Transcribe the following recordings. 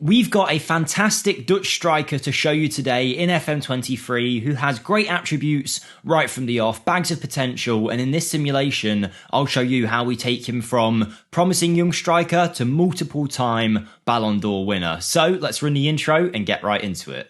We've got a fantastic Dutch striker to show you today in FM23 who has great attributes right from the off, bags of potential, and in this simulation I'll show you how we take him from promising young striker to multiple time Ballon d'Or winner. So let's run the intro and get right into it.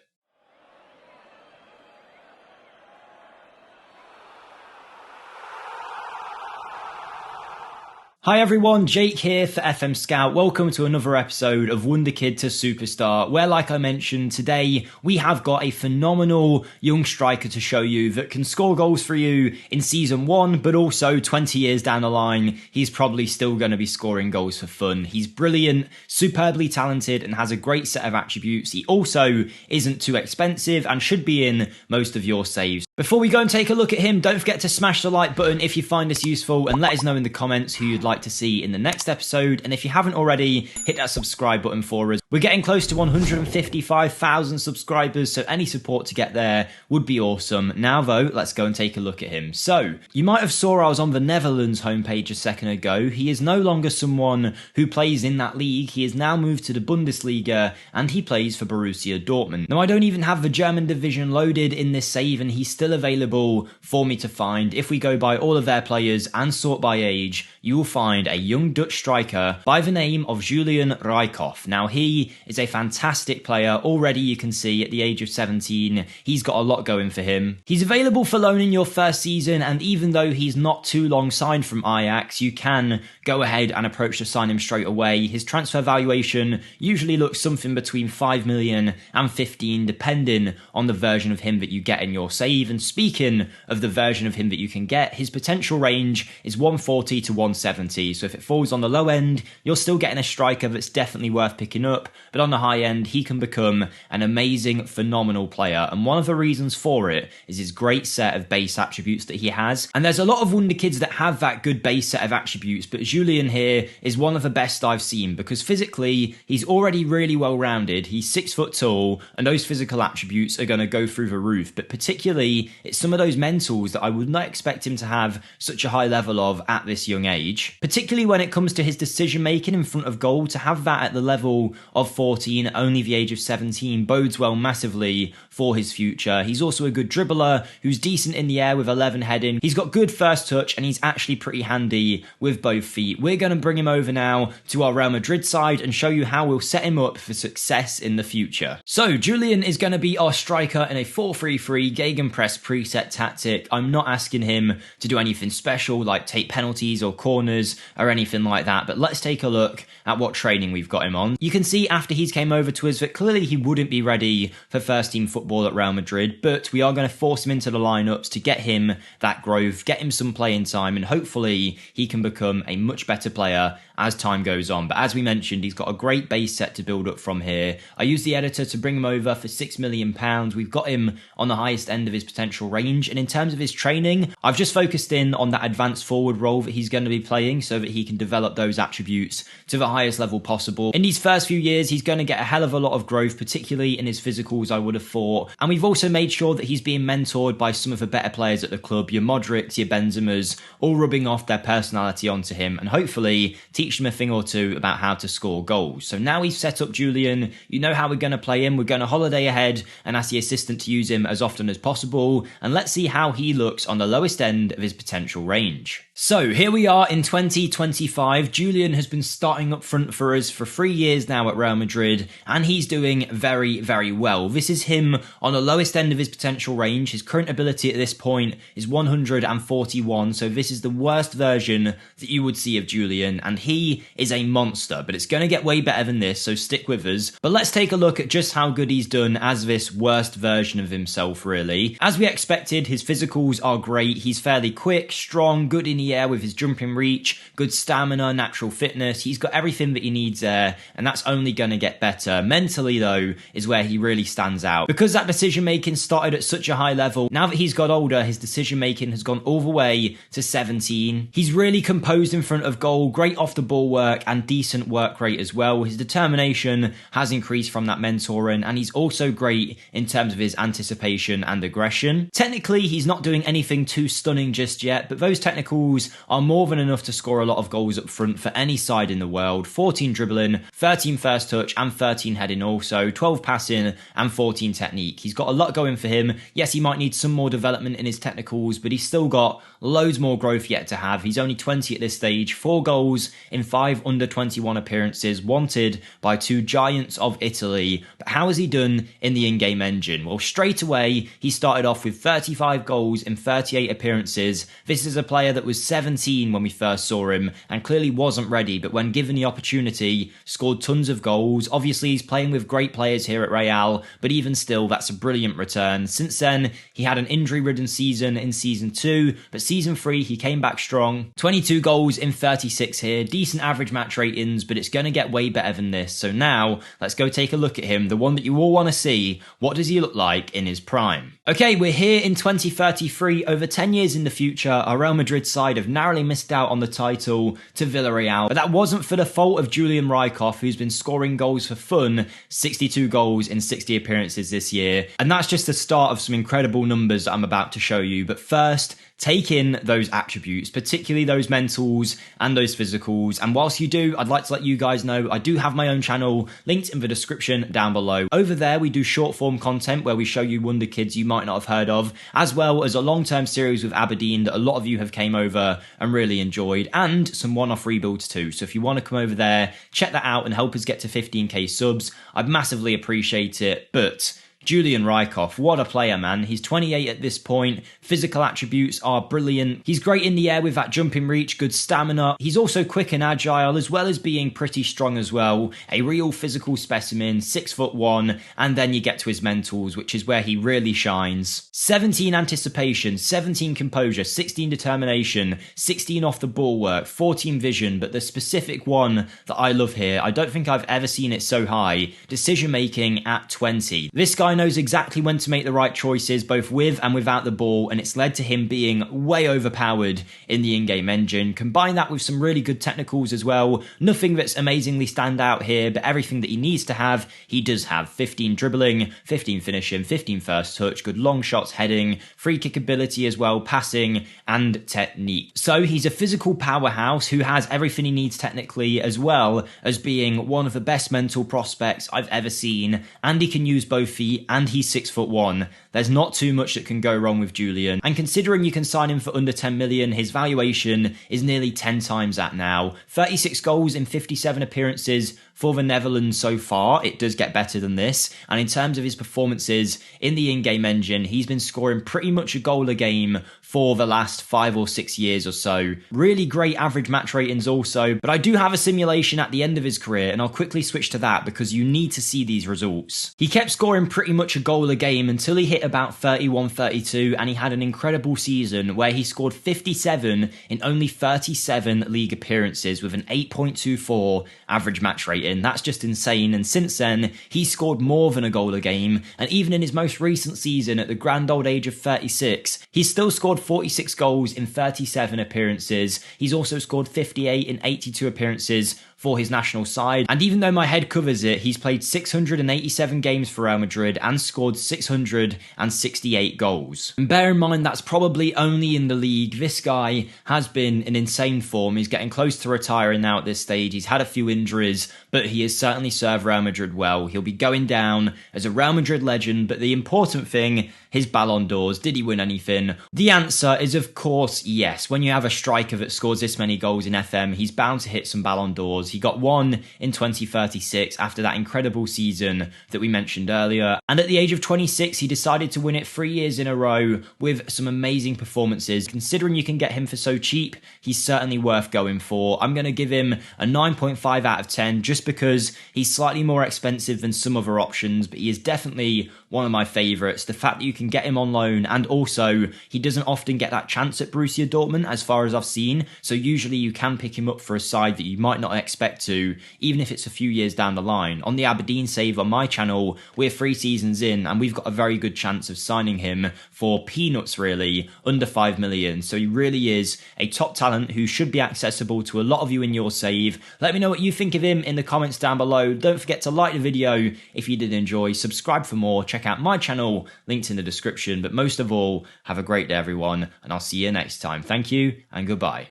Hi everyone, Jake here for FMSCOUT. Welcome to another episode of Wonderkid to Superstar, where, like I mentioned, today we have got a phenomenal young striker to show you that can score goals for you in Season 1, but also 20 years down the line, he's probably still going to be scoring goals for fun. He's brilliant, superbly talented, and has a great set of attributes. He also isn't too expensive and should be in most of your saves. Before we go and take a look at him, don't forget to smash the like button if you find this useful, and let us know in the comments who you'd like to see in the next episode. And if you haven't already, hit that subscribe button for us. We're getting close to 155,000 subscribers, so any support to get there would be awesome. Now though, let's go and take a look at him. So, you might have saw I was on the Netherlands homepage a second ago. He is no longer someone who plays in that league. He has now moved to the Bundesliga and he plays for Borussia Dortmund. Now I don't even have the German division loaded in this save, and he's still available for me to find. If we go by all of their players and sort by age, you will find a young Dutch striker by the name of Julian Rijkoff. Now he is a fantastic player. Already you can see at the age of 17, he's got a lot going for him. He's available for loan in your first season, and even though he's not too long signed from Ajax, you can go ahead and approach to sign him straight away. His transfer valuation usually looks something between 5 million and 15, depending on the version of him that you get in your save. And speaking of the version of him that you can get, his potential range is 140 to 170. So if it falls on the low end, you're still getting a striker that's definitely worth picking up, but on the high end, he can become an amazing, phenomenal player. And one of the reasons for it is his great set of base attributes that he has. And there's a lot of Wonderkids that have that good base set of attributes, but Julian here is one of the best I've seen, because physically, he's already really well rounded. He's 6 foot tall, and those physical attributes are going to go through the roof. But particularly, it's some of those mentals that I would not expect him to have such a high level of at this young age. Particularly when it comes to his decision making in front of goal, to have that at the level of 14, only the age of 17, bodes well massively for his future. He's also a good dribbler who's decent in the air with 11 heading. He's got good first touch, and he's actually pretty handy with both feet. We're going to bring him over now to our Real Madrid side and show you how we'll set him up for success in the future. So Julian is going to be our striker in a 4-3-3 gegenpress preset tactic. I'm not asking him to do anything special like take penalties or corners or anything like that, but let's take a look at what training we've got him on. You can see after he's came over to us that clearly he wouldn't be ready for first team football at Real Madrid, but we are going to force him into the lineups to get him that growth, get him some playing time, and hopefully he can become a much better player as time goes on. But as we mentioned, he's got a great base set to build up from here. I used the editor to bring him over for £6 million. We've got him on the highest end of his potential range, and in terms of his training, I've just focused in on that advanced forward role that he's going to be playing so that he can develop those attributes to the highest level possible. In these first few years, he's going to get a hell of a lot of growth, particularly in his physicals, I would have thought. And we've also made sure that he's being mentored by some of the better players at the club, your Modrics, your Benzemas, all rubbing off their personality onto him, and hopefully teach him a thing or two about how to score goals. So now we've set up Julian, you know how we're going to play him. We're going to holiday ahead and ask the assistant to use him as often as possible, and let's see how he looks on the lowest end of his potential range. So here we are in 2025. Julian has been starting up front for us for 3 years now at Real Madrid, and he's doing very, very well. This is him on the lowest end of his potential range. His current ability at this point is 141, so this is the worst version that you would see of Julian, and he is a monster, but it's going to get way better than this, so stick with us. But let's take a look at just how good he's done as this worst version of himself, really. As we expected, his physicals are great. He's fairly quick, strong, good in the air with his jumping reach, good stamina, natural fitness. He's got everything that he needs there, and that's only going to get better. Mentally, though, is where he really stands out. Because that decision-making started at such a high level, now that he's got older, his decision-making has gone all the way to 17. He's really composed in front of goal, great off-the-ball work, and decent work rate as well. His determination has increased from that mentoring, and he's also great in terms of his anticipation and aggression. Technically, he's not doing anything too stunning just yet, but those technicals are more than enough to score a lot of goals up front for any side in the world. 14 dribbling, 13 first first touch and 13 heading also, 12 passing and 14 technique. He's got a lot going for him. Yes, he might need some more development in his technicals, but he's still got loads more growth yet to have. He's only 20 at this stage, 4 goals in 5 under 21 appearances, wanted by 2 giants of Italy. But how has he done in the in-game engine? Well, straight away, he started off with 35 goals in 38 appearances. This is a player that was 17 when we first saw him and clearly wasn't ready, but when given the opportunity, scored tons of goals. Obviously, he's playing with great players here at Real, but even still, that's a brilliant return. Since then, he had an injury-ridden season in Season 2, but Season 3, he came back strong. 22 goals in 36 here, decent average match ratings, but it's going to get way better than this. So now, let's go take a look at him, the one that you all want to see. What does he look like in his prime? Okay, we're here in 2033, over 10 years in the future. Our Real Madrid side have narrowly missed out on the title to Villarreal, but that wasn't for the fault of Julian Rykov, who's been scoring goals for fun, 62 goals in 60 appearances this year. And that's just the start of some incredible numbers that I'm about to show you. But first, take in those attributes, particularly those mentals and those physicals. And whilst you do, I'd like to let you guys know I do have my own channel linked in the description down below. Over there, we do short form content where we show you Wonderkids you might not have heard of, as well as a long-term series with Aberdeen that a lot of you have came over and really enjoyed, and some one-off rebuilds too. So if you want to come over there, check that out and help us get to 15k subs, I'd massively appreciate it. But Julian Rykov, what a player, man. He's 28 at this point. Physical attributes are brilliant. He's great in the air with that jumping reach, good stamina. He's also quick and agile, as well as being pretty strong as well. A real physical specimen, 6'1", and then you get to his mentals, which is where he really shines. 17 anticipation, 17 composure, 16 determination, 16 off the ball work, 14 vision, but the specific one that I love here, I don't think I've ever seen it so high, decision making at 20. This guy knows exactly when to make the right choices, both with and without the ball, and it's led to him being way overpowered in the in-game engine. Combine that with some really good technicals as well. Nothing that's amazingly stand out here, but everything that he needs to have, he does have. 15 dribbling, 15 finishing, 15 first touch, good long shots, heading, free kick ability as well, passing, and technique. So he's a physical powerhouse who has everything he needs technically, as well as being one of the best mental prospects I've ever seen, and he can use both feet, and he's 6'1". There's not too much that can go wrong with Julian. And considering you can sign him for under 10 million, his valuation is nearly 10 times that now. 36 goals in 57 appearances for the Netherlands so far. It does get better than this. And in terms of his performances in the in-game engine, he's been scoring pretty much a goal a game for the last 5 or 6 years or so. Really great average match ratings also, but I do have a simulation at the end of his career, and I'll quickly switch to that because you need to see these results. He kept scoring pretty much a goal a game until he hit about 31, 32, and he had an incredible season where he scored 57 in only 37 league appearances with an 8.24 average match rating. That's just insane, and since then, he's scored more than a goal a game, and even in his most recent season at the grand old age of 36, he's still scored 46 goals in 37 appearances. He's also scored 58 in 82 appearances for his national side. And even though my head covers it, he's played 687 games for Real Madrid and scored 668 goals. And bear in mind, that's probably only in the league. This guy has been in insane form. He's getting close to retiring now at this stage. He's had a few injuries, but he has certainly served Real Madrid well. He'll be going down as a Real Madrid legend, but the important thing, his Ballon d'Ors, did he win anything? The answer is, of course, yes. When you have a striker that scores this many goals in FM, he's bound to hit some Ballon d'Ors. He got one in 2036 after that incredible season that we mentioned earlier. And at the age of 26, he decided to win it 3 years in a row with some amazing performances. Considering you can get him for so cheap, he's certainly worth going for. I'm going to give him a 9.5 out of 10 just because he's slightly more expensive than some other options, but he is definitely one of my favourites. The fact that you can get him on loan, and also he doesn't often get that chance at Borussia Dortmund as far as I've seen, so usually you can pick him up for a side that you might not expect to, even if it's a few years down the line. On the Aberdeen save on my channel, we're 3 seasons in and we've got a very good chance of signing him for peanuts really, under 5 million, so he really is a top talent who should be accessible to a lot of you in your save. Let me know what you think of him in the comments down below. Don't forget to like the video if you did enjoy, subscribe for more, check out my channel, linked in the description, but most of all, have a great day everyone, and I'll see you next time. Thank you, and goodbye.